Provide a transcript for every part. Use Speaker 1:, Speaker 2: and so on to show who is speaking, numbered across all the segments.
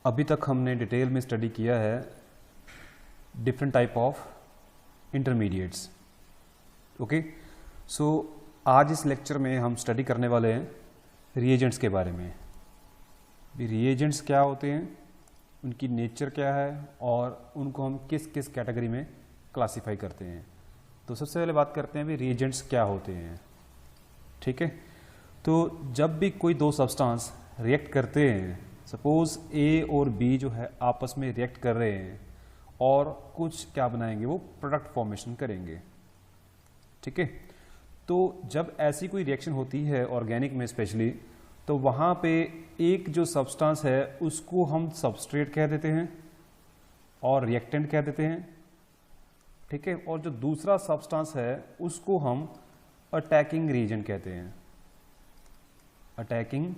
Speaker 1: अभी तक हमने डिटेल में स्टडी किया है different type of intermediates. Okay, so आज इस लेक्चर में हम स्टडी करने वाले हैं रिएजेंट्स के बारे में। रिएजेंट्स क्या होते हैं, उनकी नेचर क्या है और उनको हम किस किस कैटेगरी में क्लासिफाई करते हैं। तो सबसे पहले बात करते हैं भी रिएजेंट्स क्या होते हैं। ठीक है, तो जब भी कोई दो सब्सटेंस रिएक्ट करते हैं, सपोज ए और बी जो है आपस में रिएक्ट कर रहे हैं और कुछ क्या बनाएंगे, वो प्रोडक्ट फॉर्मेशन करेंगे। ठीक है, तो जब ऐसी कोई रिएक्शन होती है ऑर्गेनिक में स्पेशली, तो वहाँ पे एक जो सब्सटेंस है उसको हम सबस्ट्रेट कह देते हैं और रिएक्टेंट कह देते हैं। ठीक है, और जो दूसरा सब्सटेंस है उसको हम अटैकिंग रिएजेंट कहते हैं, अटैकिंग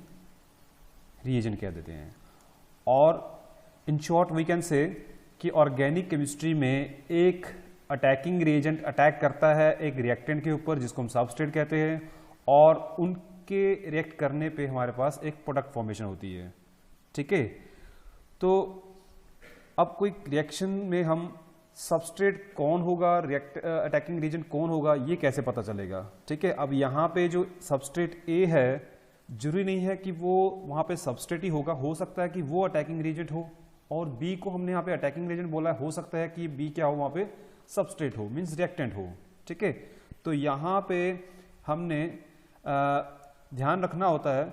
Speaker 1: रिएजेंट कह देते हैं। और in short we can say कि ऑर्गेनिक केमिस्ट्री में एक अटैकिंग रिएजेंट अटैक करता है एक रिएक्टेंट के ऊपर जिसको हम सबस्ट्रेट कहते हैं, और उनके रिएक्ट करने पे हमारे पास एक प्रोडक्ट फॉर्मेशन होती है। ठीक है, तो अब कोई रिएक्शन में हम सबस्ट्रेट कौन होगा, अटैकिंग रिएजेंट कौन होगा, ये कैसे पता चलेगा। ठीक है, अब यहाँ पे जो सबस्ट्रेट ए है, जरूरी नहीं है कि वो वहाँ पे सबस्ट्रेट ही होगा, हो सकता है कि वो अटैकिंग रिएजेंट हो, और बी को हमने यहाँ पे अटैकिंग रिएजेंट बोला है, हो सकता है कि बी क्या हो, वहाँ पे सबस्ट्रेट हो, मीन्स रिएक्टेंट हो। ठीक है, तो यहाँ पे हमने ध्यान रखना होता है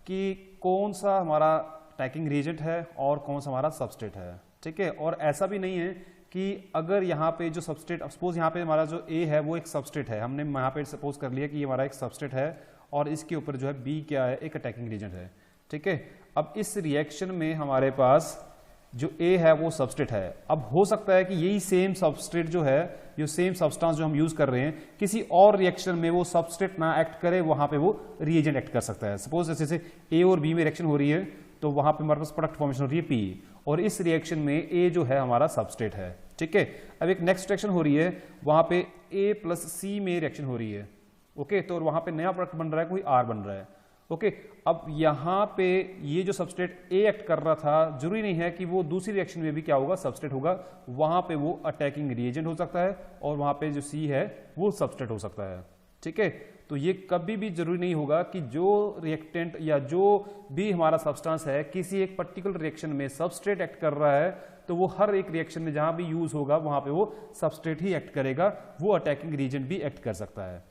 Speaker 1: कि कौन सा हमारा अटैकिंग रिएजेंट है और कौन सा हमारा सबस्ट्रेट है। ठीक है, और ऐसा भी नहीं है कि अगर यहाँ पे जो सबस्ट्रेट, सपोज यहाँ पे हमारा जो ए है वो एक सबस्ट्रेट है, हमने यहाँ पे सपोज कर लिया कि ये हमारा एक सबस्ट्रेट है और इसके ऊपर जो है बी क्या है, एक अटैकिंग रिएजेंट है। ठीक है, अब इस रिएक्शन में हमारे पास जो ए है वो सबस्ट्रेट है। अब हो सकता है कि यही सेम सबस्ट्रेट जो है, ये सेम सब्सटेंस जो हम यूज कर रहे हैं, किसी और रिएक्शन में वो सबस्ट्रेट ना एक्ट करे, वहां पे वो रिएजेंट एक्ट कर सकता है। सपोज जैसे ए और बी में रिएक्शन हो रही है, तो वहां पे हमारे पास प्रोडक्ट फॉर्मेशन हो रही है पी, और इस रिएक्शन में ए जो है हमारा सबस्ट्रेट है। ठीक है, अब एक नेक्स्ट रिएक्शन हो रही है, वहां पे ए प्लस सी में रिएक्शन हो रही है। ओके, तो वहां पे नया प्रोडक्ट बन रहा है, कोई आर बन रहा है। ओके, अब यहां पे ये जो सबस्ट्रेट ए एक्ट कर रहा था, जरूरी नहीं है कि वो दूसरी रिएक्शन में भी क्या होगा, सबस्ट्रेट होगा, वहां पे वो अटैकिंग रिएजेंट हो सकता है, और वहां पे जो सी है वो सबस्ट्रेट हो सकता है। ठीक है, तो ये कभी भी जरूरी नहीं होगा कि जो रिएक्टेंट या जो भी हमारा सब्सटेंस है किसी एक पर्टिकुलर रिएक्शन में सबस्ट्रेट एक्ट कर रहा है, तो वो हर एक रिएक्शन में जहां भी यूज होगा वहां पे वो सबस्ट्रेट ही एक्ट करेगा, वो अटैकिंग रिएजेंट भी एक्ट कर सकता है।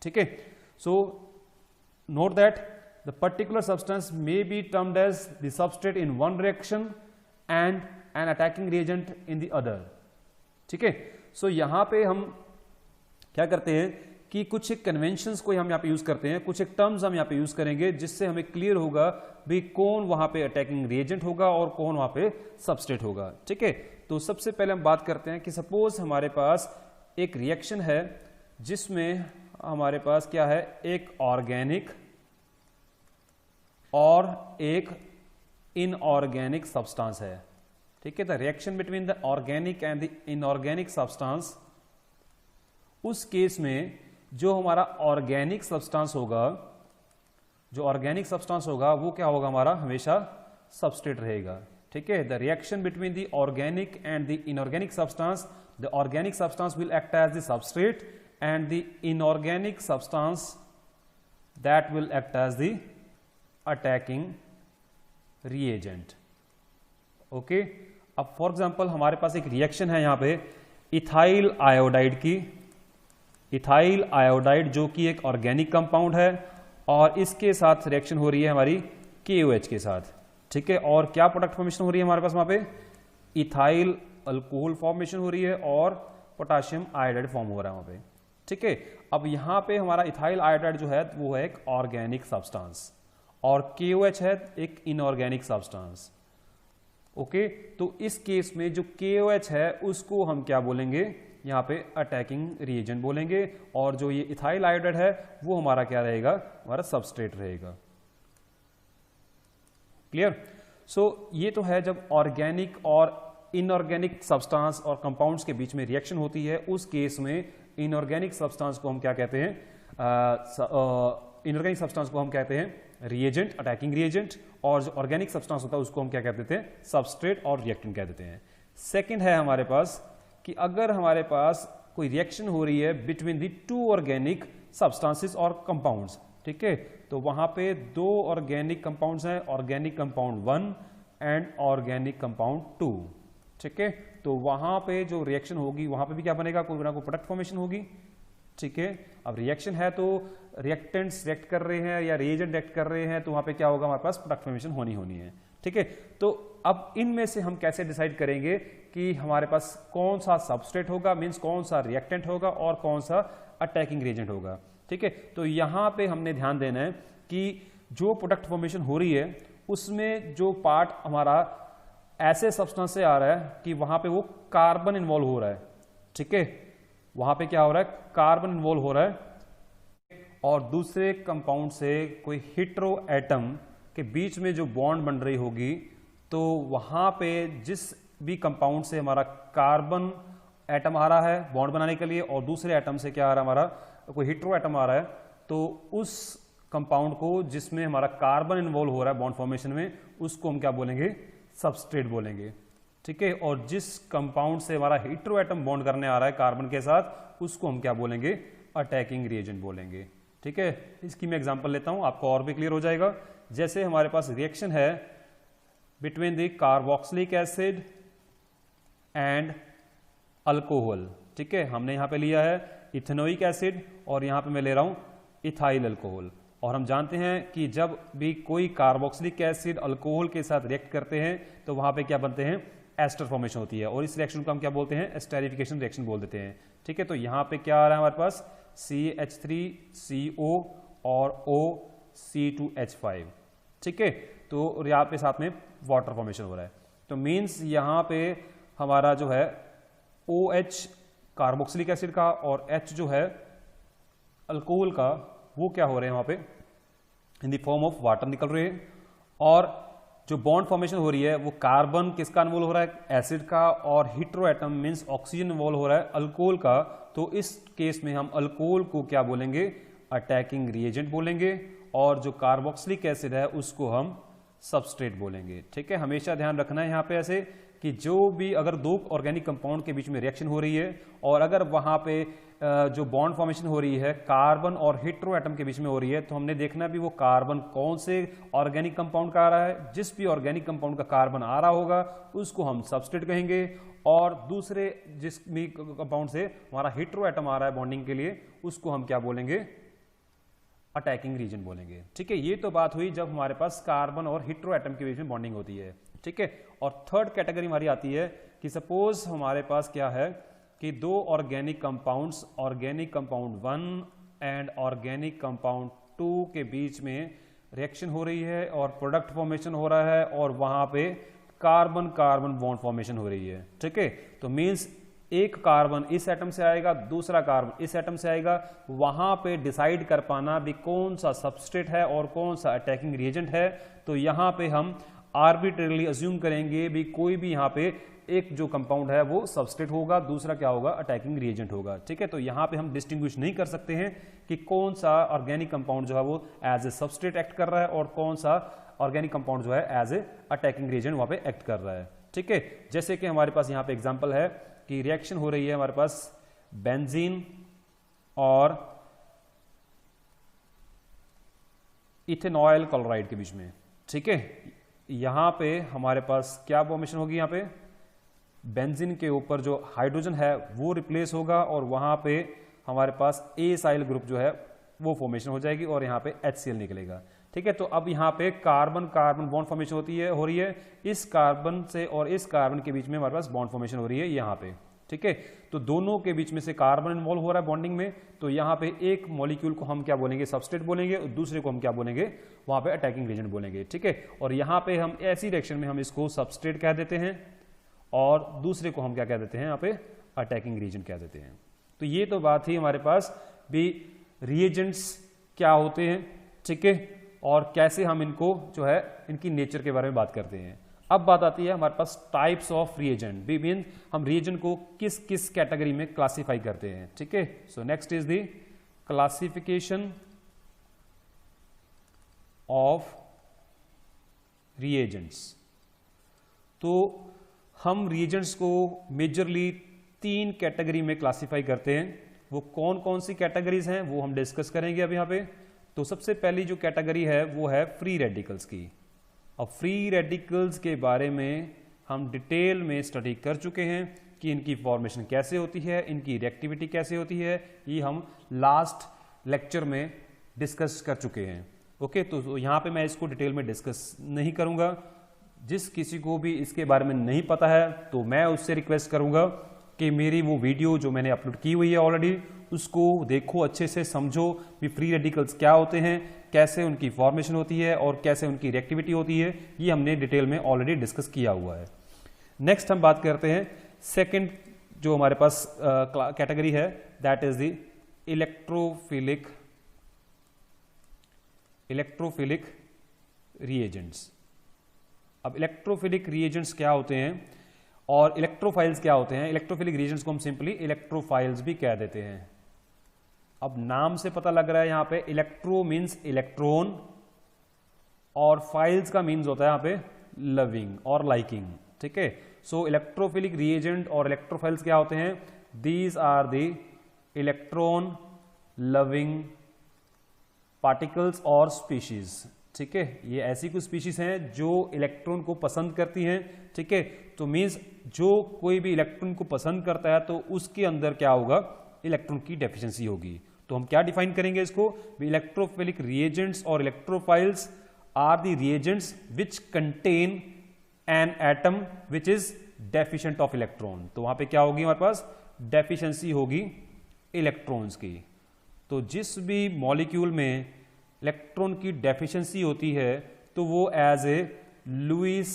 Speaker 1: ठीक है, so note that the particular substance may be termed as the substrate in one reaction and an attacking reagent in the other. ठीक है, सो यहां पे हम क्या करते हैं कि कुछ एक कन्वेंशंस को हम यहां पे यूज करते हैं, कुछ एक टर्म्स हम यहां पे यूज करेंगे जिससे हमें क्लियर होगा भी कौन वहां पे अटैकिंग रिएजेंट होगा और कौन वहां पे सबस्ट्रेट होगा। ठीक है, तो सबसे पहले हम बात करते हैं कि सपोज हमारे पास एक रिएक्शन है जिसमें हमारे पास क्या है, एक ऑर्गेनिक और एक इनऑर्गेनिक सब्सटेंस है। ठीक है, the reaction between the organic and the inorganic substance, उस केस में जो हमारा ऑर्गेनिक सब्सटेंस होगा, जो ऑर्गेनिक सब्सटेंस होगा वो क्या होगा, हमारा हमेशा सबस्ट्रेट रहेगा। ठीक है, the reaction between the organic and the inorganic substance, the organic substance will act as the substrate and the inorganic substance that will act as the attacking reagent. Okay, अब फॉर एग्जांपल हमारे पास एक reaction है यहाँ पे ethyl iodide की, ethyl iodide जो कि एक ऑर्गेनिक कंपाउंड है, और इसके साथ रिएक्शन हो रही है हमारी KOH के साथ। ठीक है, और क्या प्रोडक्ट फॉर्मेशन हो रही है हमारे पास, वहां पे इथाइल अल्कोहल फॉर्मेशन हो रही है और पोटाशियम आयोडाइड फॉर्म हो रहा है वहां पे। ठीक है, अब यहां पे हमारा इथाइल आयोडाइड जो है वो है एक ऑर्गेनिक सब्सटेंस और KOH है एक इनऑर्गेनिक सब्सटेंस। ओके, तो इस केस में जो KOH है उसको हम क्या बोलेंगे, यहाँ पे अटैकिंग रिएजेंट बोलेंगे, और जो ये इथाइल आयोडाइड है वो हमारा क्या रहेगा, हमारा सबस्ट्रेट रहेगा। क्लियर? सो ये तो है जब ऑर्गेनिक और इनऑर्गेनिक सब्सटेंस और कंपाउंड्स के बीच में रिएक्शन होती है, उस केस में इनऑर्गेनिक सब्सटेंस को हम क्या कहते हैं, इनऑर्गेनिक सब्सटेंस को हम कहते हैं रिएजेंट, अटैकिंग रिएजेंट, और जो ऑर्गेनिक सब्सटेंस होता है उसको हम क्या कहते थे, सबस्ट्रेट और रिएक्टेंट कह देते हैं। सेकंड है हमारे पास कि अगर हमारे पास कोई रिएक्शन हो रही है between the two organic substances और कंपाउंड्स, ठीक है, तो वहां पे दो ऑर्गेनिक कंपाउंड्स हैं, organic compound 1 and organic compound 2, ठीक है, तो वहां पे जो रिएक्शन होगी वहां पे भी क्या बनेगा, कोई ना कोई प्रोडक्ट फॉर्मेशन होगी, ठीक है। अब रिएक्शन है तो रिएक्टेंट्स रिएक्ट कर रहे हैं या रिएजेंट रिएक्ट कर रहे हैं, तो वहां पे क्या होगा, हमारे पास प्रोडक्ट फॉर्मेशन होनी है, ठीक है। तो अब इनमें से हम कैसे डिसाइड करेंगे कि हमारे पास कौन सा सबस्ट्रेट होगा, मींस कौन सा रिएक्टेंट होगा और कौन सा अटैकिंग रिएजेंट होगा, ठीक है। तो यहां पे हमने ध्यान देना है कि जो प्रोडक्ट फॉर्मेशन हो रही है उसमें जो पार्ट हमारा ऐसे सब्सटेंस से आ रहा है कि वहां पे वो कार्बन इन्वॉल्व हो रहा है, ठीक है, वहां पे क्या हो रहा है, कार्बन इन्वॉल्व हो रहा है, और दूसरे कंपाउंड से कोई हेटेरो एटम के बीच में जो बॉन्ड बन रही होगी, तो वहां पे जिस भी कंपाउंड से हमारा कार्बन एटम आ रहा है बॉन्ड बनाने के लिए और दूसरे एटम से क्या आ रहा है, हमारा कोई हेटेरो एटम आ रहा है, तो उस कंपाउंड को जिसमें हमारा कार्बन इन्वॉल्व हो रहा है बॉन्ड फॉर्मेशन में, उसको हम क्या बोलेंगे, सबस्ट्रेट बोलेंगे, ठीक है। और जिस कंपाउंड से हमारा हेटेरो एटम बॉन्ड करने आ रहा है कार्बन के साथ, उसको हम क्या बोलेंगे, अटैकिंग रिएजेंट बोलेंगे, ठीक है। इसकी मैं एग्जांपल लेता हूं, आपको और भी क्लियर हो जाएगा। जैसे हमारे पास रिएक्शन है between the carboxylic acid and alcohol, ठीक है, हमने यहां पे लिया है इथेनोइक एसिड और यहां पे मैं ले रहा हूं इथाइल अल्कोहल, और हम जानते हैं कि जब भी कोई कार्बोक्सिलिक एसिड अल्कोहल के साथ रिएक्ट करते हैं तो वहां पे क्या बनते हैं, एस्टर फॉर्मेशन होती है, और इस रिएक्शन को हम क्या बोलते हैं, एस्टेरिफिकेशन रिएक्शन बोल देते हैं, ठीक है। तो यहां पे क्या आ रहा है हमारे पास, CH3CO और OC2H5, ठीक है, तो यहाँ पे साथ में वाटर फॉर्मेशन हो रहा है, तो मीन्स यहां पे हमारा जो है OH कार्बोक्सिलिक एसिड का और H जो है अल्कोहल का, वो क्या हो रहे हैं वहां पे, in the form of water निकल रहे हैं, और जो बॉन्ड फॉर्मेशन हो रही है वो कार्बन किसका इन्वॉल्व हो रहा है, एसिड का, और hetero atom means oxygen involve हो रहा है अल्कोहल का, तो इस केस में हम अल्कोहल को क्या बोलेंगे, अटैकिंग रिएजेंट बोलेंगे, और जो कार्बोक्सिलिक एसिड है उसको हम सबस्ट्रेट बोलेंगे, ठीक है। हमेशा ध्यान रखना है यहाँ पे ऐसे कि जो भी अगर दो ऑर्गेनिक कंपाउंड के बीच में रिएक्शन हो रही है और अगर वहां पे जो बॉन्ड फॉर्मेशन हो रही है कार्बन और हेटेरो एटम के बीच में हो रही है, तो हमने देखना भी वो कार्बन कौन से ऑर्गेनिक कंपाउंड का आ रहा है, जिस भी ऑर्गेनिक कंपाउंड का कार्बन आ रहा होगा उसको हम सबस्ट्रेट कहेंगे, और दूसरे जिस भी कंपाउंड से हमारा हेटेरो एटम आ रहा है बॉन्डिंग के लिए, उसको हम क्या बोलेंगे, अटैकिंग रीजन बोलेंगे, ठीक है। ये तो बात हुई जब हमारे पास कार्बन और हेटेरो एटम के बीच में बॉन्डिंग होती है, ठीक है। और थर्ड कैटेगरी हमारी आती है कि सपोज हमारे पास क्या है कि दो organic compounds, organic compound 1 and organic compound 2 के बीच में रिएक्शन हो रही है और प्रोडक्ट फॉर्मेशन हो रहा है, और वहां पे कार्बन कार्बन बॉन्ड फॉर्मेशन हो रही है, ठीक है। तो मींस एक कार्बन इस एटम से आएगा, दूसरा कार्बन इस एटम से आएगा, वहां पे डिसाइड कर पाना भी कौन सा सबस्ट्रेट है और कौन सा अटैकिंग रिएजेंट है। तो यहां पे हम आर्बिट्रेरली अज्यूम करेंगे भी कोई भी यहाँ पे एक जो कंपाउंड है वो सबस्ट्रेट होगा, दूसरा क्या होगा, अटैकिंग रिएजेंट होगा, ठीक है। तो यहाँ पे हम डिस्टिंग्विश नहीं कर सकते हैं कि कौन सा ऑर्गेनिक कंपाउंड जो है वो एज ए सबस्ट्रेट एक्ट कर रहा है और कौन सा ऑर्गेनिक कंपाउंड जो है एज ए अटैकिंग रिएजेंट वहां पे एक्ट कर रहा है, ठीक है। जैसे कि हमारे पास यहाँ पे एग्जाम्पल है कि रिएक्शन हो रही है हमारे पास बेंजीन और इथेनॉयल क्लोराइड के बीच में, ठीक है। यहां पे हमारे पास क्या फॉर्मेशन होगी, यहां पे बेंजीन के ऊपर जो हाइड्रोजन है वो रिप्लेस होगा और वहां पे हमारे पास एसाइल ग्रुप जो है वो फॉर्मेशन हो जाएगी और यहाँ पे HCl निकलेगा, ठीक है। तो अब यहाँ पे कार्बन कार्बन बॉन्ड फॉर्मेशन हो रही है इस कार्बन से और इस कार्बन के बीच में हमारे पास बॉन्ड फॉर्मेशन हो रही है यहाँ पे, ठीक है। तो दोनों के बीच में से कार्बन इन्वॉल्व हो रहा है बॉन्डिंग में, तो यहाँ पे एक मॉलिक्यूल को हम क्या बोलेंगे, सबस्ट्रेट बोलेंगे, और दूसरे को हम क्या बोलेंगे, वहां पे अटैकिंग रिएजेंट बोलेंगे, ठीक है। और यहाँ पे हम ऐसी रिएक्शन में हम इसको सबस्ट्रेट कह देते हैं और दूसरे को हम क्या कह देते हैं, यहाँ पे अटैकिंग रिएजेंट कह देते हैं। तो ये तो बात ही हमारे पास भी रिएजेंट्स क्या होते हैं, ठीक है, और कैसे हम इनको जो है इनकी नेचर के बारे में बात करते हैं। अब बात आती है हमारे पास टाइप्स ऑफ रिएजेंट, भी मीन हम रिएजेंट को किस किस कैटेगरी में क्लासिफाई करते हैं, ठीक है। So next is the classification of reagents. तो हम रिएजेंट्स को मेजरली 3 कैटेगरी में क्लासिफाई करते हैं। वो कौन कौन सी कैटेगरीज हैं वो हम डिस्कस करेंगे अब यहाँ पे। तो सबसे पहली जो कैटेगरी है वो है फ्री रेडिकल्स की। अब फ्री रेडिकल्स के बारे में हम डिटेल में स्टडी कर चुके हैं कि इनकी फॉर्मेशन कैसे होती है, इनकी रिएक्टिविटी कैसे होती है, ये हम लास्ट लेक्चर में डिस्कस कर चुके हैं। ओके, तो यहाँ पे मैं इसको डिटेल में डिस्कस नहीं करूँगा। जिस किसी को भी इसके बारे में नहीं पता है तो मैं उससे रिक्वेस्ट करूँगा कि मेरी वो वीडियो जो मैंने अपलोड की हुई है ऑलरेडी उसको देखो, अच्छे से समझो कि फ्री रेडिकल्स क्या होते हैं, कैसे उनकी फॉर्मेशन होती है और कैसे उनकी रिएक्टिविटी होती है, ये हमने डिटेल में ऑलरेडी डिस्कस किया हुआ है। नेक्स्ट हम बात करते हैं सेकंड जो हमारे पास कैटेगरी है, that is the electrophilic reagents. अब इलेक्ट्रोफिलिक रिएजेंट्स क्या होते हैं और इलेक्ट्रोफाइल्स क्या होते हैं? इलेक्ट्रोफिलिक रिएजेंट्स को हम सिंपली इलेक्ट्रोफाइल्स भी कह देते हैं। अब नाम से पता लग रहा है यहां पे इलेक्ट्रो मींस इलेक्ट्रॉन और फाइल्स का मींस होता है यहां पे लविंग और लाइकिंग। ठीक है, सो इलेक्ट्रोफिलिक रिएजेंट और इलेक्ट्रोफाइल्स क्या होते हैं? These are the electron loving particles और स्पीशीज। ठीक है, ये ऐसी कुछ स्पीशीज हैं जो इलेक्ट्रॉन को पसंद करती हैं। ठीक है, तो मींस जो कोई भी इलेक्ट्रॉन को पसंद करता है तो उसके अंदर क्या होगा? इलेक्ट्रॉन की डेफिशिएंसी होगी। तो हम क्या डिफाइन करेंगे इसको? इलेक्ट्रोफिलिक रिएजेंट्स और electrophiles are the reagents which contain an atom which is deficient of electron. तो वहां पे क्या होगी? हमारे पास डेफिशिएंसी होगी इलेक्ट्रॉन्स की। तो जिस भी मॉलिक्यूल में इलेक्ट्रॉन की डेफिशिएंसी होती है तो वो as a Lewis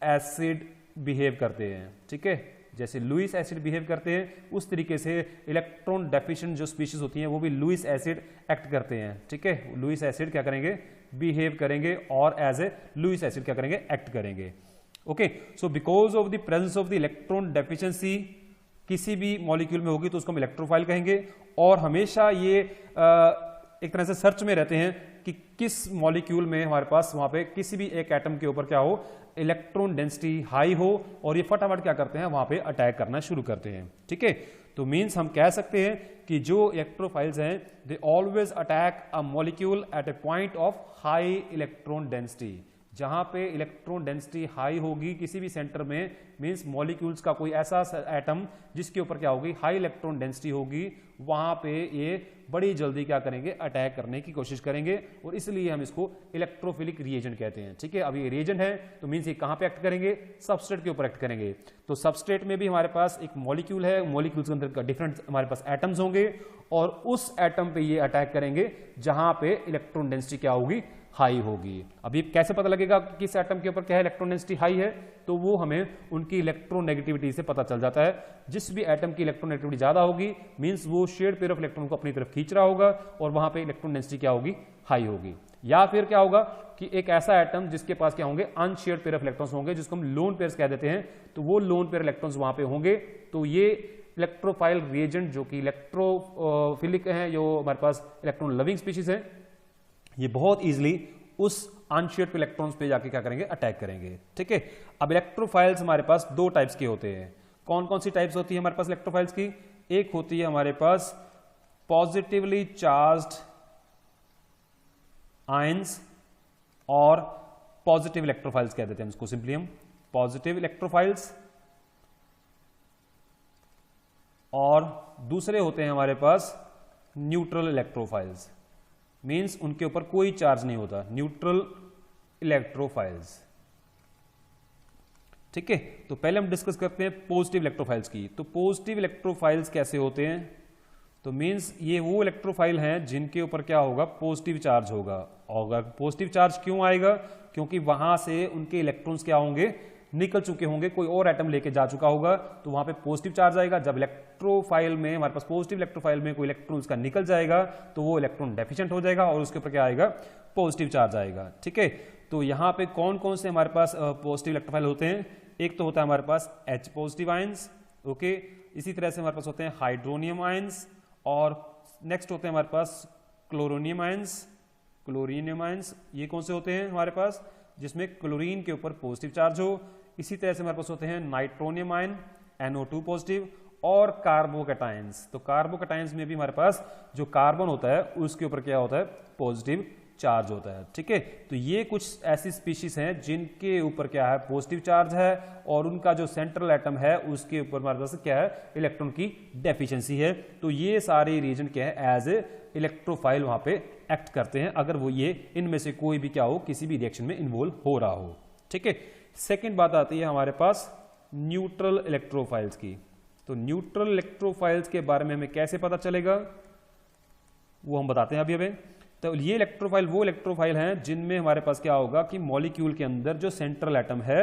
Speaker 1: acid behave करते हैं। ठीक है, जैसे लुईस एसिड बिहेव करते हैं उस तरीके से इलेक्ट्रॉन डेफिशिएंट जो स्पीशीज होती हैं वो भी लुईस एसिड एक्ट करते हैं। ठीक है, लुईस एसिड क्या करेंगे? बिहेव करेंगे और एज ए लुईस एसिड क्या करेंगे? एक्ट करेंगे। Okay, so because of the presence of the electron deficiency किसी भी मॉलिक्यूल में होगी तो उसको हम इलेक्ट्रोफाइल कहेंगे। और हमेशा ये एक तरह से सर्च में रहते हैं कि किस मॉलिक्यूल में हमारे पास वहां पे किसी भी एक एटम के ऊपर क्या हो? इलेक्ट्रॉन डेंसिटी हाई हो और ये फटाफट क्या करते हैं? वहां पे अटैक करना शुरू करते हैं। ठीक है, तो मींस हम कह सकते हैं कि जो इलेक्ट्रोफाइल्स हैं they always attack a molecule eight A point of high electron density. जहां पे इलेक्ट्रॉन डेंसिटी हाई होगी किसी भी सेंटर में, मींस मॉलिक्यूल्स का कोई ऐसा एटम जिसके ऊपर क्या होगी? हाई इलेक्ट्रॉन डेंसिटी होगी, वहां पे ये बड़ी जल्दी क्या करेंगे? अटैक करने की कोशिश करेंगे और इसलिए हम इसको इलेक्ट्रोफिलिक रिएजेंट कहते हैं। ठीक है, अब ये रिएजेंट है तो मींस ये कहां पे एक्ट करेंगे? सबस्ट्रेट के ऊपर एक्ट करेंगे। तो सबस्ट्रेट में भी हमारे पास एक मॉलिक्यूल है, मॉलिक्यूल्स के अंदर डिफरेंट हमारे पास एटम्स होंगे और उस एटम पे ये अटैक करेंगे जहां पे इलेक्ट्रॉन डेंसिटी क्या होगी? हाई होगी। अब ये कैसे पता लगेगा कि किस एटम के ऊपर क्या है इलेक्ट्रॉन डेंसिटी हाई है? तो वो हमें उनकी इलेक्ट्रोनेगेटिविटी से पता चल जाता है। जिस भी एटम की इलेक्ट्रोनेगेटिविटी ज्यादा होगी मींस वो शेयर्ड पेयर ऑफ इलेक्ट्रॉन को अपनी तरफ खींच रहा होगा और वहां पे इलेक्ट्रॉन डेंसिटी क्या होगी? हाई होगी। या फिर क्या होगा कि एक ऐसा एटम जिसके पास क्या होंगे? अनशेयर्ड पेयर ऑफ इलेक्ट्रॉन्स होंगे जिसको हम लोन पेयर्स कह देते हैं। तो वो लोन पेयर इलेक्ट्रॉन्स वहां पे होंगे। तो ये इलेक्ट्रोफाइल रिएजेंट जो कि इलेक्ट्रोफिलिक है, जो हमारे पास इलेक्ट्रॉन लविंग स्पीशीज है, ये बहुत ईजिली उस अनशेयर्ड इलेक्ट्रॉन्स पे जाके क्या करेंगे? अटैक करेंगे। ठीक है, अब इलेक्ट्रोफाइल्स हमारे पास 2 टाइप्स के होते हैं। कौन कौन सी टाइप्स होती है हमारे पास इलेक्ट्रोफाइल्स की? एक होती है हमारे पास पॉजिटिवली चार्ज्ड आयंस और पॉजिटिव इलेक्ट्रोफाइल्स कह देते हैं इसको सिंपली हम पॉजिटिव इलेक्ट्रोफाइल्स। और दूसरे होते हैं हमारे पास न्यूट्रल इलेक्ट्रोफाइल्स, मींस उनके ऊपर कोई चार्ज नहीं होता, न्यूट्रल इलेक्ट्रोफाइल्स। ठीक है, तो पहले हम डिस्कस करते हैं पॉजिटिव इलेक्ट्रोफाइल्स की। तो पॉजिटिव इलेक्ट्रोफाइल्स कैसे होते हैं? तो मींस ये वो इलेक्ट्रोफाइल हैं जिनके ऊपर क्या होगा? पॉजिटिव चार्ज होगा। और पॉजिटिव चार्ज क्यों आएगा? क्योंकि वहां से उनके इलेक्ट्रॉन्स क्या होंगे? निकल चुके होंगे, कोई और एटम लेके जा चुका होगा, तो वहां पे पॉजिटिव चार्ज आएगा। जब इलेक्ट्रोफाइल में हमारे पास पॉजिटिव इलेक्ट्रोफाइल में कोई इलेक्ट्रॉन उसका निकल जाएगा तो वो इलेक्ट्रॉन डेफिशिएंट हो जाएगा और उसके ऊपर क्या आएगा? पॉजिटिव चार्ज आएगा। ठीक है, तो यहां पे कौन कौन से हमारे पास पॉजिटिव इलेक्ट्रोफाइल होते हैं? एक तो होता है हमारे पास H पॉजिटिव आयंस। ओके, इसी तरह से हमारे पास होते हैं हाइड्रोनियम आयंस और नेक्स्ट होते हैं हमारे पास क्लोरोनियम आयंस। क्लोरीनियम आयंस, ये कौन से होते हैं हमारे पास, जिसमें क्लोरीन के ऊपर पॉजिटिव चार्ज हो। इसी तरह से हमारे पास होते हैं नाइट्रोनियम आयन, NO2 पॉजिटिव, और कार्बोकैटायंस। तो कार्बोकैटायंस में भी हमारे पास जो कार्बन होता है उसके ऊपर क्या होता है, पॉजिटिव चार्ज होता है। ठीक है, तो ये कुछ ऐसी स्पीशीज हैं जिनके ऊपर क्या है, पॉजिटिव चार्ज है, और उनका जो सेंट्रल एटम है उसके ऊपर हमारे पास क्या है, इलेक्ट्रॉन की डेफिशिएंसी है। तो ये सारे रीजन क्या है, एज ए इलेक्ट्रोफाइल वहां पे एक्ट करते हैं, अगर वो ये इनमें से कोई भी क्या हो, किसी भी रिएक्शन में इन्वॉल्व हो रहा हो। ठीक है, सेकेंड बात आती है हमारे पास न्यूट्रल इलेक्ट्रोफाइल्स की। तो न्यूट्रल इलेक्ट्रोफाइल्स के बारे में हमें कैसे पता चलेगा, वो हम बताते हैं अभी। तो ये इलेक्ट्रोफाइल वो इलेक्ट्रोफाइल हैं जिनमें हमारे पास क्या होगा कि मॉलिक्यूल के अंदर जो सेंट्रल एटम है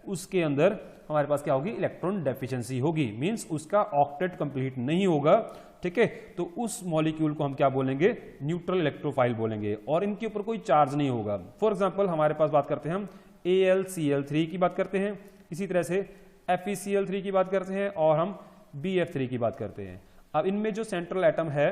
Speaker 1: उसके अंदर हमारे पास क्या होगी, इलेक्ट्रॉन डेफिशिएंसी होगी, मींस उसका ऑक्टेट कंप्लीट नहीं होगा। ठीक है, तो उस मॉलिक्यूल को हम क्या बोलेंगे, न्यूट्रल इलेक्ट्रोफाइल बोलेंगे, और इनके ऊपर कोई चार्ज नहीं होगा। फॉर एग्जांपल हमारे पास बात करते हैं हम AlCl3 की बात करते हैं, इसी तरह से FeCl3 की बात करते हैं, और हम BF3 की बात करते हैं। अब इनमें जो सेंट्रल एटम है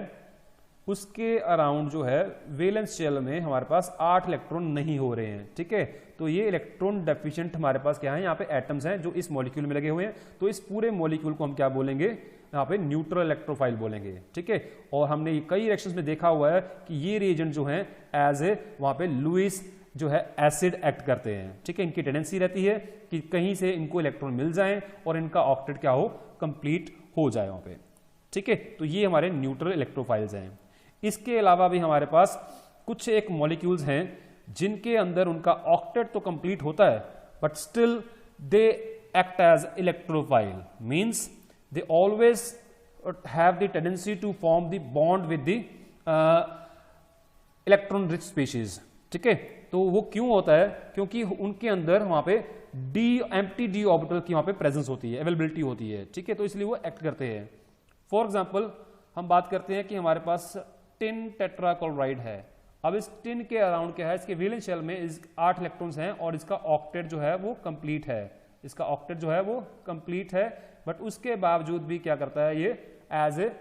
Speaker 1: उसके अराउंड जो है वैलेंस शेल में हमारे पास 8 इलेक्ट्रॉन नहीं हो रहे हैं। ठीक है, तो ये इलेक्ट्रॉन डेफिशिएंट हमारे पास क्या है, यहाँ पे एटम्स हैं जो इस मॉलिक्यूल में लगे हुए हैं। तो इस पूरे मॉलिक्यूल को हम क्या बोलेंगे, यहाँ पे न्यूट्रल इलेक्ट्रोफाइल बोलेंगे। ठीक है, और हमने कई रिएक्शंस में देखा हुआ है कि ये रिएजेंट जो है एज ए वहां पे लुईस जो है एसिड एक्ट करते हैं। ठीक है, इनकी टेंडेंसी रहती है कि कहीं से इनको इलेक्ट्रॉन मिल जाए और इनका ऑक्टेट क्या हो, कंप्लीट हो जाए वहां पे। ठीक है, तो ये हमारे न्यूट्रल इलेक्ट्रोफाइल्स हैं। इसके अलावा भी हमारे पास कुछ एक मॉलिक्यूल्स हैं जिनके अंदर उनका ऑक्टेट तो कंप्लीट होता है but still they act as electrophile, means they always have the tendency to form the bond with the electron rich species. ठीक है, तो वो क्यों होता है, क्योंकि उनके अंदर वहां पे एम्प्टी डी ऑर्बिटल की वहां पे प्रेजेंस होती है, अवेलेबिलिटी होती है। ठीक है, तो इसलिए वो एक्ट करते हैं। फॉर एग्जांपल हम बात करते हैं कि हमारे पास टिन टेट्राक्लोराइड है। अब इस टिन के अराउंड क्या है, इसके वैलेंस शेल में 8 इलेक्ट्रॉन्स हैं और इसका ऑक्टेट जो है वो कंप्लीट है, इसका ऑक्टेट जो है वो कंप्लीट है, बट उसके बावजूद भी क्या करता है, ये as a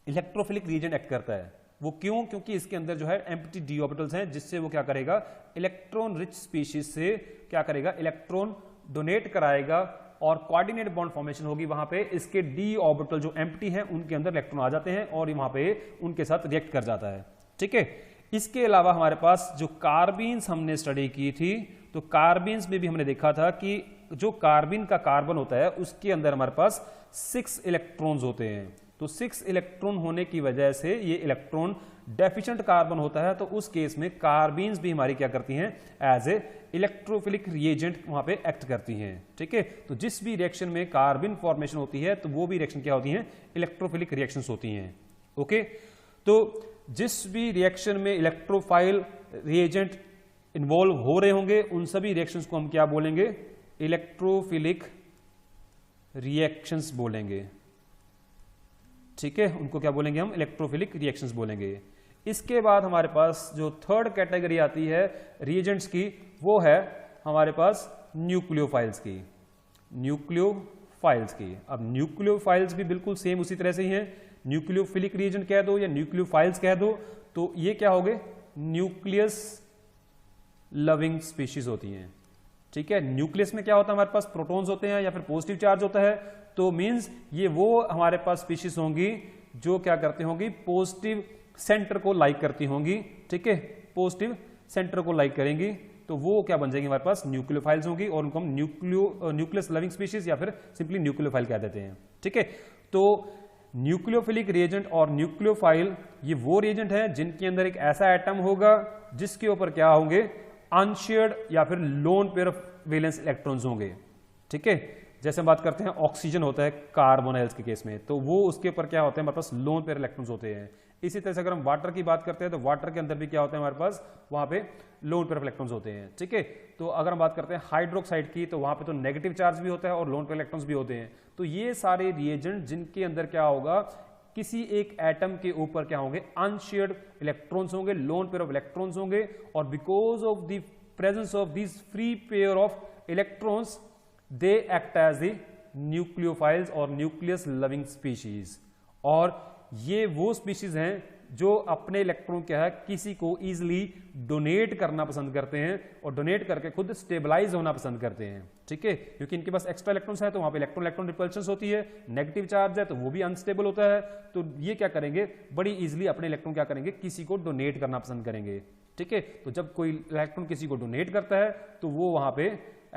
Speaker 1: electrophilic reagent act करता है। वो क्यों, क्योंकि इसके अंदर जो है एम्प्टी डी ऑर्बिटल्स हैं, जिससे वो क्या करेगा, इलेक्ट्रॉन रिच स्पीशीज से क्या करेगा, इलेक्ट्रॉन डोनेट कराएगा और कोऑर्डिनेट बॉन्ड फॉर्मेशन होगी। वहां पे इसके डी ऑर्बिटल जो एम्प्टी हैं उनके अंदर इलेक्ट्रॉन आ जाते हैं और वहां पे उनके साथ रिएक्ट कर जाता है। ठीक है, इसके अलावा हमारे पास जो कार्बीन्स हमने स्टडी की थी, तो कार्बीन्स में भी हमने देखा था कि जो कार्बीन का कार्बन होता है उसके अंदर हमारे पास 6 इलेक्ट्रॉन्स होते हैं। तो 6 इलेक्ट्रॉन होने की वजह से ये इलेक्ट्रॉन डेफिशिएंट कार्बन होता है, तो उस केस में कार्बीन्स भी हमारी क्या करती हैं, एज ए इलेक्ट्रोफिलिक रिएजेंट वहां पे एक्ट करती हैं। ठीक है, तो जिस भी रिएक्शन में कार्बन फॉर्मेशन होती है तो वो भी रिएक्शन क्या होती हैं, इलेक्ट्रोफिलिक रिएक्शंस होती हैं। ओके, तो जिस भी रिएक्शन में इलेक्ट्रोफाइल रिएजेंट इन्वॉल्व हो रहे होंगे उन सभी रिएक्शंस को हम क्या बोलेंगे, इलेक्ट्रोफिलिक रिएक्शंस बोलेंगे। ठीक है, उनको क्या बोलेंगे हम, इलेक्ट्रोफिलिक रिएक्शंस बोलेंगे। इसके बाद हमारे पास जो थर्ड कैटेगरी आती है रिएजेंट्स की, वो है हमारे पास न्यूक्लियोफाइल्स की, न्यूक्लियोफाइल्स की। अब न्यूक्लियोफाइल्स भी बिल्कुल सेम उसी तरह से ही हैं, न्यूक्लियोफिलिक रिएजेंट कह दो या न्यूक्लियोफाइल्स कह दो, तो ये क्या हो गए, न्यूक्लियस लविंग स्पीशीज होती हैं। ठीक है, न्यूक्लियस में क्या होता है, हमारे पास प्रोटॉन्स होते हैं या फिर पॉजिटिव चार्ज होता है, तो मींस ये वो हमारे पास स्पीशीज होंगी जो क्या करती होंगी, पॉजिटिव सेंटर को लाइक करती होंगी। ठीक है, पॉजिटिव सेंटर को लाइक करेंगी, तो वो क्या बन जाएंगी, हमारे पास न्यूक्लियोफाइल्स होंगी और उनको हम न्यूक्लियस लविंग स्पीशीज या फिर सिंपली न्यूक्लियोफाइल कह देते हैं। ठीक है, तो न्यूक्लियोफिलिक रिएजेंट और न्यूक्लियोफाइल ये वो रिएजेंट है जिनके अंदर एक ऐसा एटम होगा जिसके ऊपर क्या होंगे, अनशेयर्ड या फिर loan pair of valence electrons होंगे। ठीक है, जैसे हम बात करते हैं ऑक्सीजन होता है कार्बोनाइल्स के केस में, तो वो उसके ऊपर क्या होते हैं, हमारे पास लोन पेयर इलेक्ट्रॉन्स होते हैं। इसी तरह से अगर हम वाटर की बात करते हैं तो वाटर के अंदर भी क्या होता है, हमारे पास वहां पे लोन पेयर इलेक्ट्रॉन्स होते हैं। ठीक है, तो अगर हम बात करते हैं हाइड्रोक्साइड की, तो वहां पे तो नेगेटिव चार्ज भी होता है और लोन पेयर इलेक्ट्रॉन्स भी होते हैं। तो ये सारे रिएजेंट जिनके अंदर क्या होगा, किसी एक एटम के ऊपर क्या होंगे, अनशेयर्ड इलेक्ट्रॉन्स होंगे, लोन पेयर ऑफ इलेक्ट्रॉन्स होंगे, और because of the presence of this free pair of electrons they act as the nucleophiles और न्यूक्लियस लविंग स्पीशीज। और ये वो स्पीशीज हैं जो अपने इलेक्ट्रॉन क्या है किसी को इजिली डोनेट करना पसंद करते हैं और डोनेट करके खुद स्टेबलाइज होना पसंद करते हैं, ठीक है, क्योंकि इनके पास एक्स्ट्रा इलेक्ट्रॉन्स है तो वहां पे इलेक्ट्रॉन इलेक्ट्रॉन रिपल्शन होती है, नेगेटिव चार्ज है तो वो भी अनस्टेबल होता है, तो ये क्या करेंगे बड़ी इजिली अपने इलेक्ट्रॉन क्या करेंगे किसी को डोनेट करना पसंद करेंगे, ठीक है। तो जब कोई इलेक्ट्रॉन किसी को डोनेट करता है तो वो वहां पे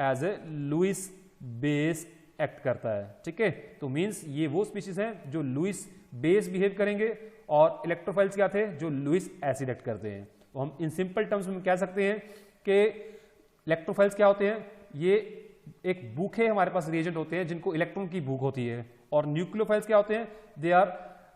Speaker 1: as a Lewis base act करता है, ठीक है। तो मींस ये वो स्पीशीज हैं जो लुईस बेस बिहेव करेंगे और इलेक्ट्रोफाइल्स क्या थे जो लुईस एसिड एक्ट करते हैं। तो हम इन सिंपल टर्म्स में कह सकते हैं कि इलेक्ट्रोफाइल्स क्या होते हैं, ये एक भूखे हमारे पास रिएजेंट होते हैं जिनको इलेक्ट्रॉन की भूख होती है, और न्यूक्लियोफाइल्स क्या होते हैं, दे आर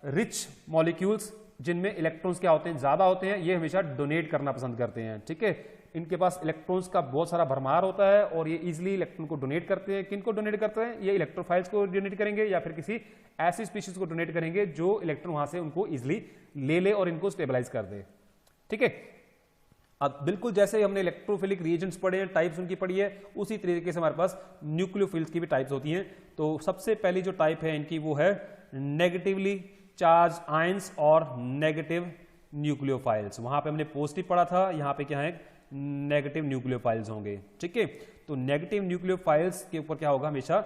Speaker 1: रिच मॉलिक्यूल्स जिनमें इलेक्ट्रॉन्स क्या होते हैं ज्यादा होते हैं, ये हमेशा डोनेट करना पसंद करते हैं, ठीक है। इनके पास इलेक्ट्रॉन्स का बहुत सारा भरमार होता है और ये इजीली इलेक्ट्रॉन को डोनेट करते हैं। किनको डोनेट करते हैं, ये इलेक्ट्रोफाइल्स को डोनेट करेंगे या फिर किसी ऐसी स्पीशीज को डोनेट करेंगे जो इलेक्ट्रॉन वहां से उनको इजीली ले ले और इनको स्टेबलाइज कर दे, ठीक है। अब बिल्कुल जैसे हमने इलेक्ट्रोफिलिक रिएजेंट्स पढ़े हैं, टाइप्स उनकी पढ़ी है, उसी तरीके से हमारे पास न्यूक्लियोफिल्स की भी टाइप्स होती हैं। तो सबसे पहली जो टाइप है इनकी वो है नेगेटिवली चार्ज आयंस और नेगेटिव न्यूक्लियोफाइल्स। वहां पे हमने पॉजिटिव पढ़ा था, यहाँ पे क्या है नेगेटिव न्यूक्लियोफाइल्स होंगे, ठीक है। तो नेगेटिव न्यूक्लियोफाइल्स के ऊपर क्या होगा, हमेशा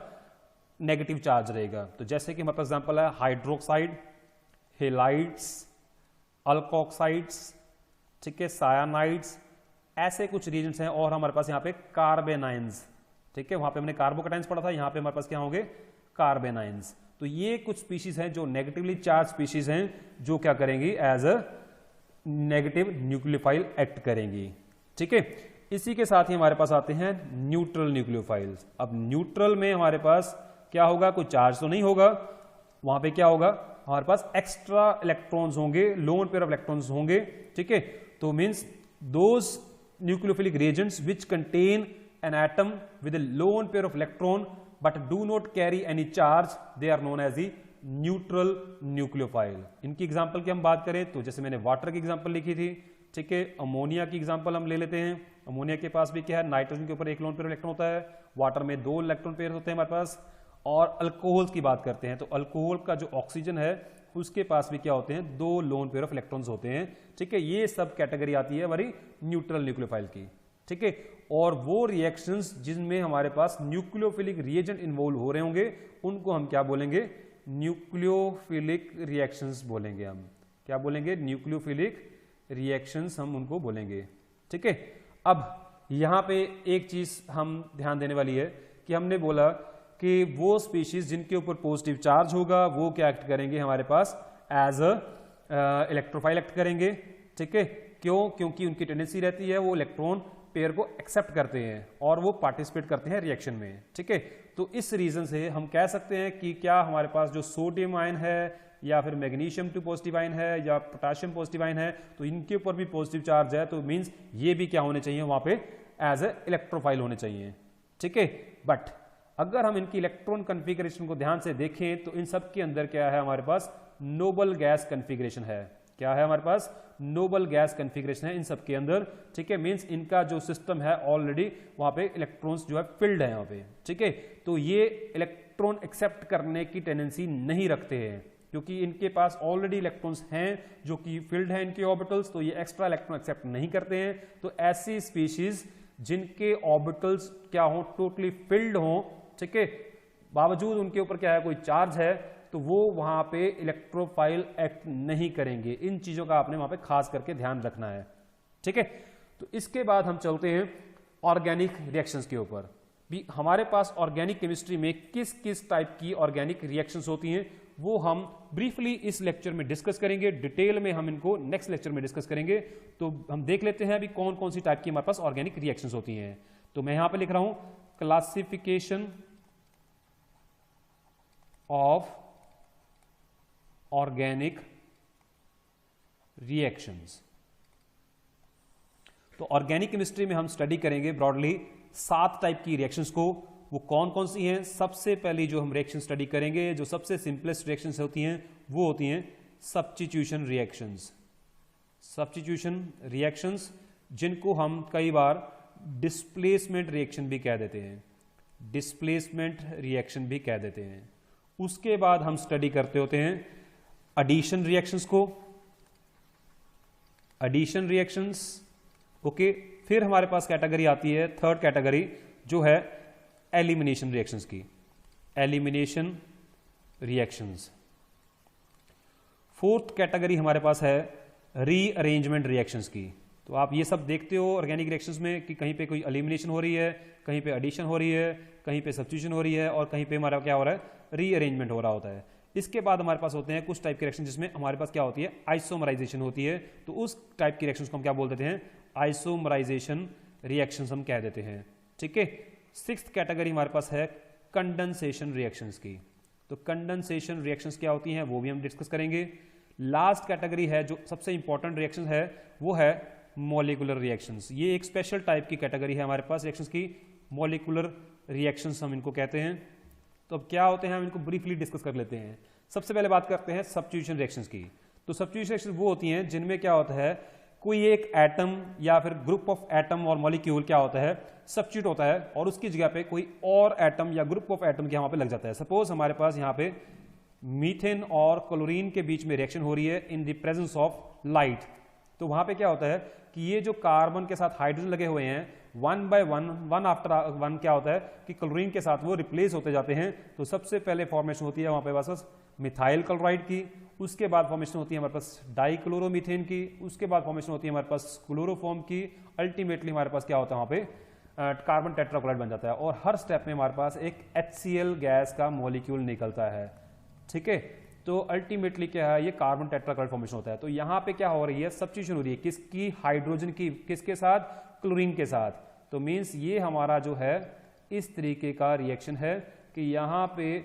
Speaker 1: नेगेटिव चार्ज रहेगा। तो जैसे कि हमारे पास एग्जांपल है हाइड्रोक्साइड, हेलाइड्स, अल्कोक्साइड्स, ठीक है, सायानाइड्स, ऐसे कुछ रिएजेंट्स हैं। और हमारे पास यहाँ पे कार्बेनाइंस, ठीक है, वहां पे हमने कार्बोकैटायंस पढ़ा था, यहाँ पे हमारे पास क्या होंगे कार्बेनाइंस। तो ये कुछ स्पीशीज हैं जो नेगेटिवली चार्ज स्पीशीज हैं जो क्या करेंगी as a negative nucleophile act करेंगी, ठीक है। इसी के साथ ही हमारे पास आते हैं न्यूट्रल न्यूक्लियोफाइल्स। अब न्यूट्रल में हमारे पास क्या होगा, कोई चार्ज तो नहीं होगा, वहां पे क्या होगा हमारे पास एक्स्ट्रा इलेक्ट्रॉन्स होंगे, लोन पेयर ऑफ इलेक्ट्रॉन्स होंगे, ठीक है। तो means those nucleophilic reagents which contain an atom with a loan pair of electron but do not carry any charge, they are known as the neutral nucleophile। इनकी example की हम बात करें तो जैसे मैंने वाटर की एग्जांपल लिखी थी, ठीक है, अमोनिया की एग्जांपल हम ले लेते हैं। अमोनिया के पास भी क्या है, नाइट्रोजन के ऊपर एक लोन पेयर इलेक्ट्रॉन होता है, वाटर में 2 इलेक्ट्रॉन पेयर होते हैं हमारे पास। और अल्कोहल्स की बात करते हैं तो अल्कोहल का जो ऑक्सीजन है उसके पास भी क्या होते हैं, 2 लोन पेयर ऑफ इलेक्ट्रॉन्स होते हैं, ठीक है। ये सब कैटेगरी आती है हमारी न्यूट्रल न्यूक्लियोफाइल की, ठीक है। और वो रिएक्शंस जिनमें हमारे पास न्यूक्लियोफिलिक रिएजेंट इन्वॉल्व हो रहे होंगे उनको हम क्या बोलेंगे, न्यूक्लियोफिलिक रिएक्शंस बोलेंगे। हम क्या बोलेंगे, न्यूक्लियोफिलिक रिएक्शंस हम उनको बोलेंगे, ठीक है। अब यहां पे एक चीज हम ध्यान देने वाली है कि हमने बोला कि वो स्पीशीज जिनके ऊपर पॉजिटिव चार्ज होगा वो क्या एक्ट करेंगे हमारे पास एज अ इलेक्ट्रोफाइल एक्ट करेंगे, ठीक है। क्यों, क्योंकि उनकी टेंडेंसी रहती है वो इलेक्ट्रॉन पेयर को एक्सेप्ट करते हैं और वो पार्टिसिपेट करते हैं रिएक्शन में, ठीक है। तो इस रीजन से हम कह सकते हैं कि क्या हमारे पास जो सोडियम आयन है या फिर मैग्नीशियम 2 पॉजिटिव आयन है या पोटाशियम पॉजिटिव आयन है तो इनके ऊपर भी पॉजिटिव चार्ज है, तो मींस ये भी क्या होने चाहिए वहां पे एज ए इलेक्ट्रोफाइल होने चाहिए, ठीक है। बट अगर हम इनकी इलेक्ट्रॉन कन्फिगरेशन को ध्यान से देखें तो इन सब के अंदर क्या है हमारे पास नोबल गैस कन्फिगरेशन है। क्या है हमारे पास, नोबल गैस कन्फिगरेशन है इन सब के अंदर, ठीक है। मींस इनका जो सिस्टम है ऑलरेडी वहां पे इलेक्ट्रॉन्स जो है फिल्ड है यहाँ पे, ठीक है। तो ये इलेक्ट्रॉन एक्सेप्ट करने की टेंडेंसी नहीं रखते हैं क्योंकि इनके पास ऑलरेडी इलेक्ट्रॉन्स हैं जो कि फिल्ड है इनके ऑर्बिटल्स, तो ये एक्स्ट्रा इलेक्ट्रॉन एक्सेप्ट नहीं करते हैं। तो ऐसी स्पीशीज जिनके ऑर्बिटल्स क्या हो, टोटली फिल्ड हो, ठीक है, बावजूद उनके ऊपर क्या है कोई चार्ज है, तो वो वहां पे इलेक्ट्रोफाइल एक्ट नहीं करेंगे। इन चीजों का आपने वहां पे खास करके ध्यान रखना है, ठीक है। तो इसके बाद हम चलते हैं ऑर्गेनिक रिएक्शंस के ऊपर। भी हमारे पास ऑर्गेनिक केमिस्ट्री में किस किस टाइप की ऑर्गेनिक रिएक्शंस होती हैं वो हम ब्रीफली इस लेक्चर में डिस्कस करेंगे, डिटेल में हम इनको नेक्स्ट लेक्चर में डिस्कस करेंगे। तो हम देख लेते हैं अभी कौन कौन सी टाइप की हमारे पास ऑर्गेनिक रिएक्शंस होती हैं। तो मैं यहां पे लिख रहा हूं क्लासिफिकेशन ऑफ ऑर्गेनिक रिएक्शंस। तो ऑर्गेनिक केमिस्ट्री में हम स्टडी करेंगे ब्रॉडली 7 टाइप की रिएक्शंस को। वो कौन कौन सी हैं? सबसे पहली जो हम रिएक्शन स्टडी करेंगे, जो सबसे सिंपलेस्ट रिएक्शंस होती हैं, वो होती हैं सब्स्टिट्यूशन रिएक्शंस। सब्स्टिट्यूशन रिएक्शंस जिनको हम कई बार डिस्प्लेसमेंट रिएक्शन भी कह देते हैं, डिस्प्लेसमेंट रिएक्शन भी कह देते हैं। उसके बाद हम स्टडी करते होते हैं एडिशन रिएक्शंस को, एडिशन रिएक्शंस। ओके, फिर हमारे पास कैटेगरी आती है थर्ड कैटेगरी जो है एलिमिनेशन रिएक्शंस की, एलिमिनेशन रिएक्शंस। फोर्थ कैटेगरी हमारे पास है रीअरेंजमेंट रिएक्शंस की। तो आप ये सब देखते हो ऑर्गेनिक रिएक्शंस में कि कहीं पे कोई एलिमिनेशन हो रही है, कहीं पे एडिशन हो रही है, कहीं पे सब्स्टिट्यूशन हो रही है और कहीं पे हमारा क्या हो रहा है, रीअरेंजमेंट हो रहा होता है। इसके बाद हमारे पास होते हैं कुछ टाइप के रिएक्शन जिसमें हमारे पास क्या होती है, आइसोमराइजेशन होती है। तो उस टाइप की रिएक्शंस को हम क्या बोल देते हैं, आइसोमराइजेशन रिएक्शंस हम कह देते हैं। ठीक है, सिक्स्थ कैटेगरी हमारे पास है कंडेंसेशन रिएक्शंस की। तो कंडेंसेशन रिएक्शंस क्या होती हैं वो भी हम डिस्कस करेंगे। लास्ट कैटेगरी है जो सबसे इंपॉर्टेंट रिएक्शन है वो है मॉलिक्यूलर रिएक्शंस। ये एक स्पेशल टाइप की कैटेगरी है हमारे पास रिएक्शंस की, मॉलिक्यूलर रिएक्शंस हम इनको कहते हैं। तो अब क्या होते हैं हम इनको ब्रीफली डिस्कस कर लेते हैं। सबसे पहले बात करते हैं सब्स्टिट्यूशन रिएक्शंस की। तो सब्स्टिट्यूशन रिएक्शंस वो होती हैं जिनमें क्या होता है, कोई एक एटम या फिर ग्रुप ऑफ एटम और मॉलिक्यूल क्या होता है, सब्स्टिट्यूट होता है और उसकी जगह पे कोई और एटम या ग्रुप ऑफ एटम यहाँ पे लग जाता है। सपोज हमारे पास यहाँ पे मीथेन और क्लोरीन के बीच में रिएक्शन हो रही है in the presence of light. तो वहां पे क्या होता है कि ये जो कार्बन के साथ हाइड्रोजन लगे हुए हैं one by one, one after one क्या होता है कि क्लोरीन के साथ वो रिप्लेस होते जाते हैं। तो सबसे पहले फॉर्मेशन होती है वहां पे बस मिथाइल क्लोराइड की, उसके बाद फॉर्मेशन होती है हमारे पास डाइक्लोरोमीथेन की, उसके बाद फॉर्मेशन होती है हमारे पास क्लोरोफॉर्म की, अल्टीमेटली हमारे पास क्या होता है वहां पे कार्बन टेट्राक्लोराइड बन जाता है और हर स्टेप में हमारे पास एक HCl गैस का मॉलिक्यूल निकलता है। ठीक है, तो अल्टीमेटली क्या है, ये कार्बन टेट्राक्लोराइड फॉर्मेशन होता है। तो यहाँ पे क्या हो रही है, सब्स्टिट्यूशन हो रही है किसकी, हाइड्रोजन की, किसके साथ, क्लोरीन के साथ। तो मीन्स ये हमारा जो है इस तरीके का रिएक्शन है कि यहाँ पे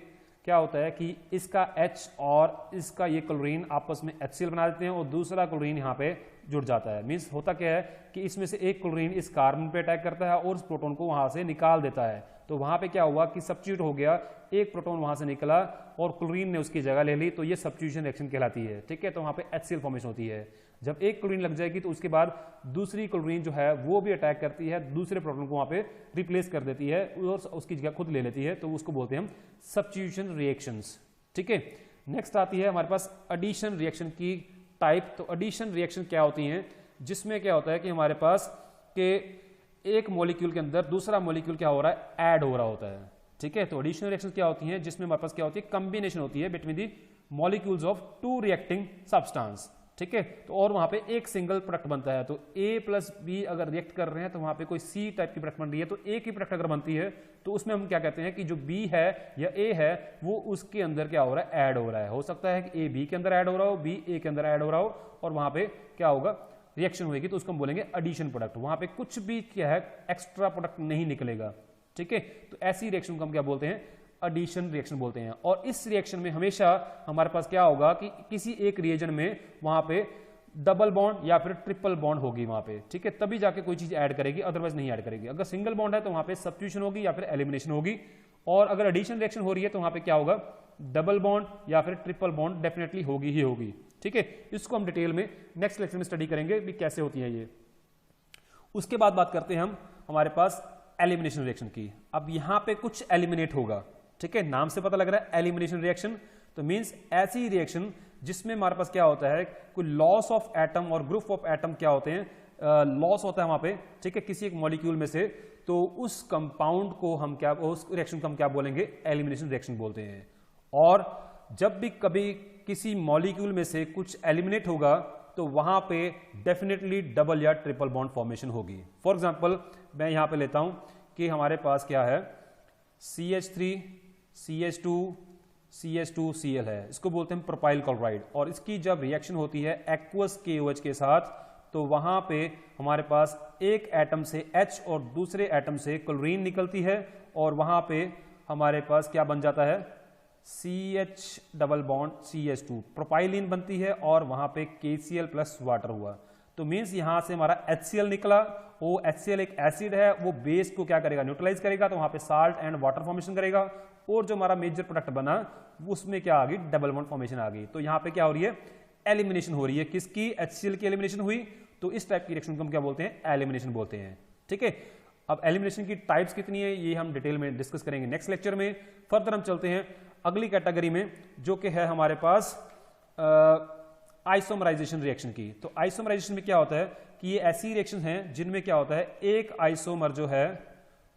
Speaker 1: क्या होता है कि इसका H और इसका ये क्लोरीन आपस में HCl बना देते हैं और दूसरा क्लोरीन यहाँ पे जुड़ जाता है। मीन्स होता क्या है कि इसमें से एक क्लोरीन इस कार्बन पे अटैक करता है और उस प्रोटॉन को वहां से निकाल देता है। तो वहां पे क्या हुआ कि सब्स्टिट्यूट हो गया, एक प्रोटॉन वहां से निकला और क्लोरीन ने उसकी जगह ले ली, तो ये सब्स्टिट्यूशन रिएक्शन कहलाती है। ठीक है, तो वहां पे HCl फॉर्मेशन होती है। जब एक क्लोरीन लग जाएगी तो उसके बाद दूसरी क्लोरीन जो है वो भी अटैक करती है, दूसरे प्रोटॉन को वहां पे रिप्लेस कर देती है और उसकी जगह खुद ले लेती है। तो उसको बोलते हैं हम सब्स्टिट्यूशन रिएक्शंस। ठीक है, नेक्स्ट आती है हमारे पास एडिशन रिएक्शन की टाइप। तो एडिशन रिएक्शन क्या होती हैं, जिसमें क्या होता है कि हमारे पास के एक मॉलिक्यूल के अंदर दूसरा मॉलिक्यूल क्या हो रहा है, ऐड हो रहा होता है। ठीक है, तो एडिशनल रिएक्शंस क्या होती हैं, जिसमें हमारे पास क्या होती है, कॉम्बिनेशन होती है between the molecules of two reacting substance. ठीक है, तो और वहां पे एक सिंगल प्रोडक्ट बनता है। तो A प्लस बी अगर रिएक्ट कर रहे हैं तो वहां पे कोई C टाइप की प्रोडक्ट बन रही है, तो एक ही प्रोडक्ट अगर बनती है तो उसमें हम क्या कहते हैं कि जो B है या A है वो उसके अंदर क्या हो रहा है, ऐड हो रहा है। हो सकता है कि A B के अंदर ऐड हो रहा हो, B A के अंदर ऐड हो रहा हो और वहां पे क्या होगा, रिएक्शन होगी, तो उसको हम बोलेंगे एडिशन प्रोडक्ट। वहां पे कुछ भी क्या है, एक्स्ट्रा प्रोडक्ट नहीं निकलेगा। ठीक है, तो ऐसी रिएक्शन को हम क्या बोलते हैं, एडिशन रिएक्शन बोलते हैं। और इस रिएक्शन में हमेशा हमारे पास क्या होगा कि किसी एक रिएजन में वहां पे डबल बॉन्ड या फिर ट्रिपल बॉन्ड होगी वहां पे। ठीक है, तभी जाके कोई चीज ऐड करेगी, अदरवाइज नहीं ऐड करेगी। अगर सिंगल बॉन्ड है तो वहां पे सब्स्टिट्यूशन होगी या फिर एलिमिनेशन होगी, और अगर एडिशन रिएक्शन हो रही है तो वहां पे क्या होगा, डबल बॉन्ड या फिर ट्रिपल बॉन्ड डेफिनेटली होगी ही होगी। ठीक है, इसको हम डिटेल में नेक्स्ट लेक्चर में स्टडी करेंगे भी कैसे होती है ये। उसके बाद बात करते हैं हम हमारे पास एलिमिनेशन रिएक्शन की। अब यहां पे कुछ एलिमिनेट होगा। ठीक है, नाम से पता लग रहा है एलिमिनेशन रिएक्शन, तो मींस ऐसी रिएक्शन जिसमें हमारे पास क्या होता है, कोई लॉस ऑफ एटम और ग्रुप ऑफ एटम क्या होते हैं, लॉस होता है वहां पे। ठीक है, किसी एक मॉलिक्यूल में से, तो उस कंपाउंड को हम क्या, उस रिएक्शन को हम क्या बोलेंगे, एलिमिनेशन रिएक्शन बोलते हैं। और जब भी कभी किसी मॉलिक्यूल में से कुछ एलिमिनेट होगा तो वहां पे डेफिनेटली डबल या ट्रिपल बॉन्ड फॉर्मेशन होगी। फॉर एग्जांपल मैं यहां पे लेता हूं कि हमारे पास क्या है, CH3 CH2 CH2Cl है, इसको बोलते हैं प्रोपाइल क्लोराइड। और इसकी जब रिएक्शन होती है एक्वस KOH के साथ तो वहां पे हमारे पास एक एटम से H और दूसरे एटम से क्लोरीन निकलती है और वहां पे हमारे पास क्या बन जाता है, CH double bond CH2 propylene बनती है और वहां पे KCl प्लस वाटर हुआ। तो मीन्स यहां से हमारा HCl निकला, वो HCl एक एसिड है, वो बेस को क्या करेगा, न्यूट्रलाइज करेगा, तो वहां पे साल्ट एंड वाटर फॉर्मेशन करेगा और जो हमारा मेजर प्रोडक्ट बना उसमें क्या आ गई, डबल बॉन्ड फॉर्मेशन आ गई। तो यहाँ पे क्या हो रही है, एलिमिनेशन हो रही है, किसकी, HCl की एलिमिनेशन हुई। तो इस टाइप की रिएक्शन को हम क्या बोलते हैं, एलिमिनेशन बोलते हैं। ठीक है, अब एलिमिनेशन की टाइप्स कितनी है ये हम डिटेल में डिस्कस करेंगे नेक्स्ट लेक्चर में। फर्दर हम चलते हैं अगली कैटेगरी में जो कि है हमारे पास आइसोमराइजेशन रिएक्शन की। तो आइसोमराइजेशन में क्या होता है कि ये ऐसी रिएक्शन हैं जिनमें क्या होता है, एक आइसोमर जो है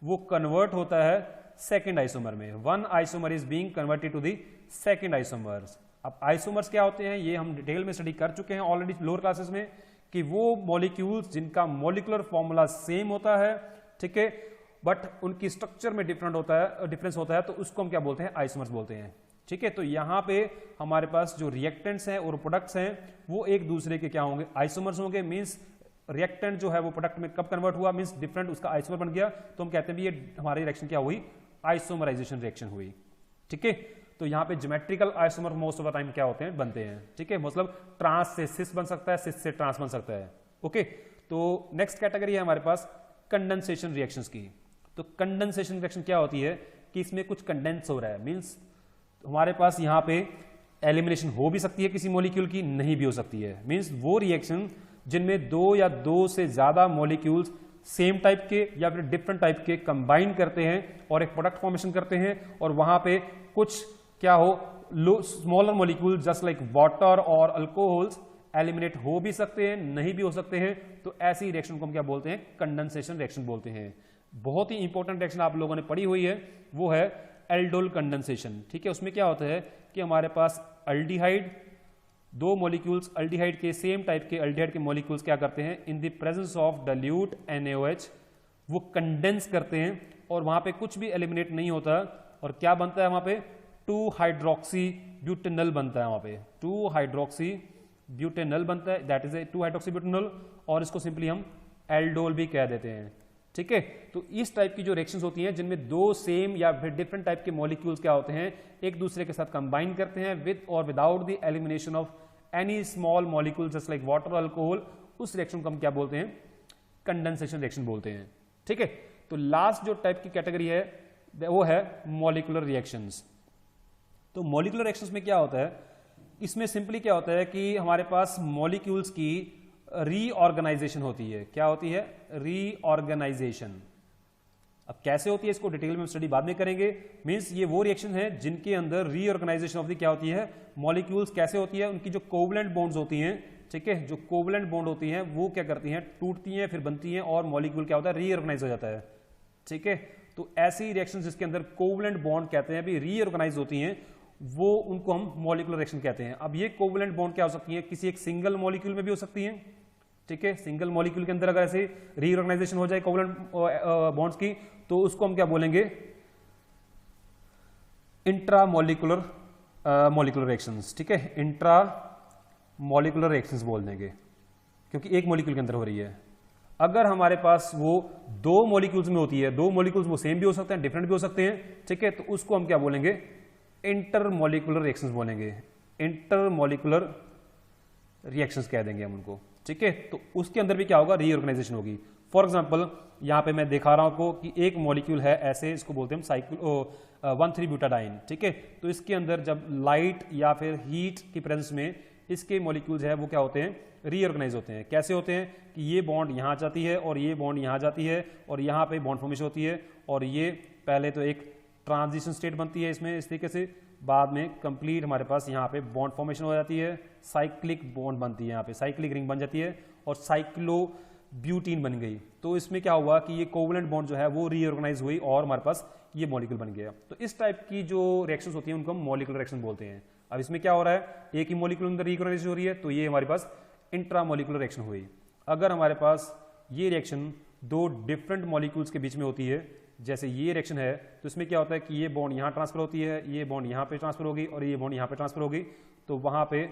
Speaker 1: वो कन्वर्ट होता है सेकेंड आइसोमर में। One isomer is being converted to the second isomers. अब आइसोमर्स क्या होते हैं ये हम डिटेल में स्टडी कर चुके हैं ऑलरेडी लोअर क्लासेस में, कि वो मॉलिक्यूल्स जिनका मॉलिक्यूलर फॉर्मूला सेम होता है, ठीक है, बट उनकी स्ट्रक्चर में डिफरेंस होता है, तो उसको हम क्या बोलते हैं, आइसोमर्स बोलते हैं। ठीक है, तो यहां पे हमारे पास जो रिएक्टेंट्स हैं और प्रोडक्ट्स हैं वो एक दूसरे के क्या होंगे, आइसोमर्स होंगे। मींस रिएक्टेंट जो है वो प्रोडक्ट में कब कन्वर्ट हुआ, मींस डिफरेंट उसका आइसोमर बन गया, तो हम कहते हैं भी ये हमारी रिएक्शन क्या हुई, आइसोमराइजेशन रिएक्शन हुई। ठीक है, तो यहां पे geometrical isomer most of the time क्या होते हैं, बनते हैं। ठीक है, मतलब ट्रांस से सिस बन सकता है, सिस से ट्रांस बन सकता है। ओके, तो नेक्स्ट कैटेगरी है हमारे पास कंडेंसेशन रिएक्शंस की। तो कंडेंसेशन रिएक्शन क्या होती है कि इसमें कुछ कंडेंस हो रहा है, मींस हमारे पास यहां पे एलिमिनेशन हो भी सकती है किसी मॉलिक्यूल की, नहीं भी हो सकती है। मींस वो रिएक्शन जिनमें दो या दो से ज्यादा मॉलिक्यूल्स सेम टाइप के या फिर डिफरेंट टाइप के कंबाइन करते हैं और एक प्रोडक्ट फॉर्मेशन करते हैं, और वहां पे कुछ क्या हो, smaller molecule just like water और अल्कोहल्स एलिमिनेट हो भी सकते हैं, नहीं भी हो सकते हैं। तो ऐसी रिएक्शन को हम क्या बोलते हैं, कंडेंसेशन रिएक्शन बोलते हैं। बहुत ही इंपॉर्टेंट रिएक्शन आप लोगों ने पढ़ी हुई है, वो है एल्डोल कंडेंसेशन। ठीक है, उसमें क्या होता है कि हमारे पास अल्डिहाइड, दो मॉलिक्यूल्स अल्डिहाइड के, सेम टाइप के अल्डिहाइड के मॉलिक्यूल्स क्या करते हैं, in the presence of dilute NaOH वो कंडेंस करते हैं, और वहां पे कुछ भी एलिमिनेट नहीं होता, और क्या बनता है वहां पे, 2 हाइड्रोक्सी ब्यूटेनॉल बनता है। वहां पे 2 हाइड्रोक्सी ब्यूटेनॉल बनता है, that is a 2 hydroxy butanol, और इसको सिंपली हम एल्डोल भी कह देते हैं। ठीक है, तो इस टाइप की जो रिएक्शंस होती हैं जिनमें दो सेम या फिर डिफरेंट टाइप के मॉलिक्यूल्स क्या होते हैं, एक दूसरे के साथ कंबाइन करते हैं विद और without the elimination of any small molecule just like water alcohol, उस रिएक्शन को हम क्या बोलते हैं, कंडेंसेशन रिएक्शन बोलते हैं। ठीक है, तो लास्ट जो टाइप की कैटेगरी है वो है मॉलिक्यूलर रिएक्शंस। तो मॉलिक्यूलर रिएक्शंस में क्या होता है, इसमें सिंपली क्या होता है कि हमारे पास मॉलिक्यूल्स की रीऑर्गेनाइजेशन होती है। क्या होती है, रीऑर्गेनाइजेशन। अब कैसे होती है इसको डिटेल में स्टडी बाद में करेंगे। मींस ये वो रिएक्शन है जिनके अंदर रीऑर्गेनाइजेशन ऑफ द क्या होती है, मॉलिक्यूल्स कैसे होती है, उनकी जो कोवलेंट बॉन्ड्स होती हैं, ठीक है, जो कोवलेंट बॉन्ड होती हैं वो क्या करती हैं, टूटती हैं, फिर बनती हैं, और मॉलिक्यूल क्या होता है, रीऑर्गेनाइज हो जाता है। ठीक है, तो ऐसी रिएक्शन जिसके अंदर कोवलेंट बॉन्ड कहते हैं, अभी रीऑर्गेनाइज होती हैं, वो उनको हम मॉलिक्यूलर रिएक्शन कहते हैं। अब ये कोवलेंट बॉन्ड क्या हो सकती है, किसी एक सिंगल मॉलिक्यूल में भी हो सकती है। ठीक है, सिंगल मॉलिक्यूल के अंदर अगर ऐसे रीऑर्गेनाइजेशन हो जाए कोवलेंट बॉन्ड्स की, तो उसको हम क्या बोलेंगे, इंट्रा मॉलिक्यूलर मॉलिक्यूलर रिएक्शंस। ठीक है, इंट्रा मॉलिक्यूलर रिएक्शंस बोल देंगे, क्योंकि एक मॉलिक्यूल के अंदर हो रही है। अगर हमारे पास वो दो मॉलिक्यूल्स में होती है, दो मॉलिक्यूल्स वो सेम भी हो सकते हैं, डिफरेंट भी हो सकते हैं, ठीक है, तो उसको हम क्या बोलेंगे, इंटर मॉलिक्यूलर रिएक्शंस बोलेंगे, इंटर मॉलिक्यूलर रिएक्शंस कह देंगे हम उनको। ठीक है, तो उसके अंदर भी क्या होगा, रीऑर्गेनाइजेशन होगी। फॉर एग्जांपल यहां पे मैं दिखा रहा हूं आपको कि एक मॉलिक्यूल है ऐसे, इसको बोलते हैं साइक्लो 1,3-ब्यूटाडाइन। ठीक है, तो इसके अंदर जब लाइट या फिर हीट की प्रेजेंस में इसके मॉलिक्यूल्स है वो क्या होते हैं, रीऑर्गेनाइज होते हैं। कैसे होते हैं कि ये बॉन्ड यहां जाती है और ये बॉन्ड यहां जाती है, और यहां पे बॉन्ड फॉर्मेशन होती है, और ये पहले तो एक ट्रांजिशन स्टेट बनती है इसमें इस तरीके से, बाद में कंप्लीट हमारे पास यहाँ पे बॉन्ड फॉर्मेशन हो जाती है, साइक्लिक बॉन्ड बनती है, यहाँ पे साइक्लिक रिंग बन जाती है, और साइक्लो ब्यूटीन बन गई। तो इसमें क्या हुआ कि ये कोवलेंट बॉन्ड जो है वो रीऑर्गेनाइज हुई और हमारे पास ये मॉलिक्यूल बन गया। तो इस टाइप की जो रिएक्शंस होती हैं उनको हम मॉलिक्यूलर रिएक्शन बोलते हैं। अब इसमें क्या हो रहा है, एक ही मॉलिक्यूल अंदर रीऑर्गेनाइज हो रही है, तो ये हमारे पास इंट्रा मॉलिक्यूलर रिएक्शन हुई। अगर हमारे पास ये रिएक्शन दो डिफरेंट मॉलिक्यूल्स के बीच में होती है, जैसे ये रिएक्शन है, तो इसमें क्या होता है कि ये बॉन्ड यहाँ ट्रांसफर होती है, ये बॉन्ड यहाँ पे ट्रांसफर होगी, और ये बॉन्ड यहाँ पे ट्रांसफर होगी, तो वहाँ पे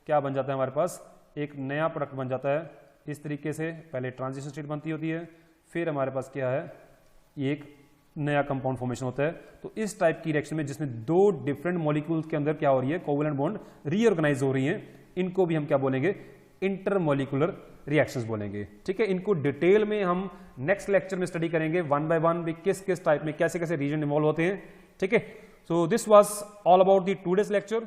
Speaker 1: क्या बन जाता है, हमारे पास एक नया प्रोडक्ट बन जाता है। इस तरीके से पहले ट्रांजिशन स्टेट बनती होती है, फिर हमारे पास क्या है, ये एक नया कंपाउंड फॉर्मेशन होता है। तो इस टाइप की रिएक्शन में जिसमें दो डिफरेंट मॉलिक्यूल्स के अंदर क्या हो रही है, कोवलेंट बॉन्ड रीऑर्गेनाइज हो रही है, इनको भी हम क्या बोलेंगे, इंटरमॉलिक्यूलर रिएक्शंस बोलेंगे। ठीक है, इनको डिटेल में हम नेक्स्ट लेक्चर में स्टडी करेंगे, 1 बाय 1 भी किस किस टाइप में कैसे कैसे रीजन इन्वॉल्व होते हैं। ठीक है, so this was all about the today's lecture.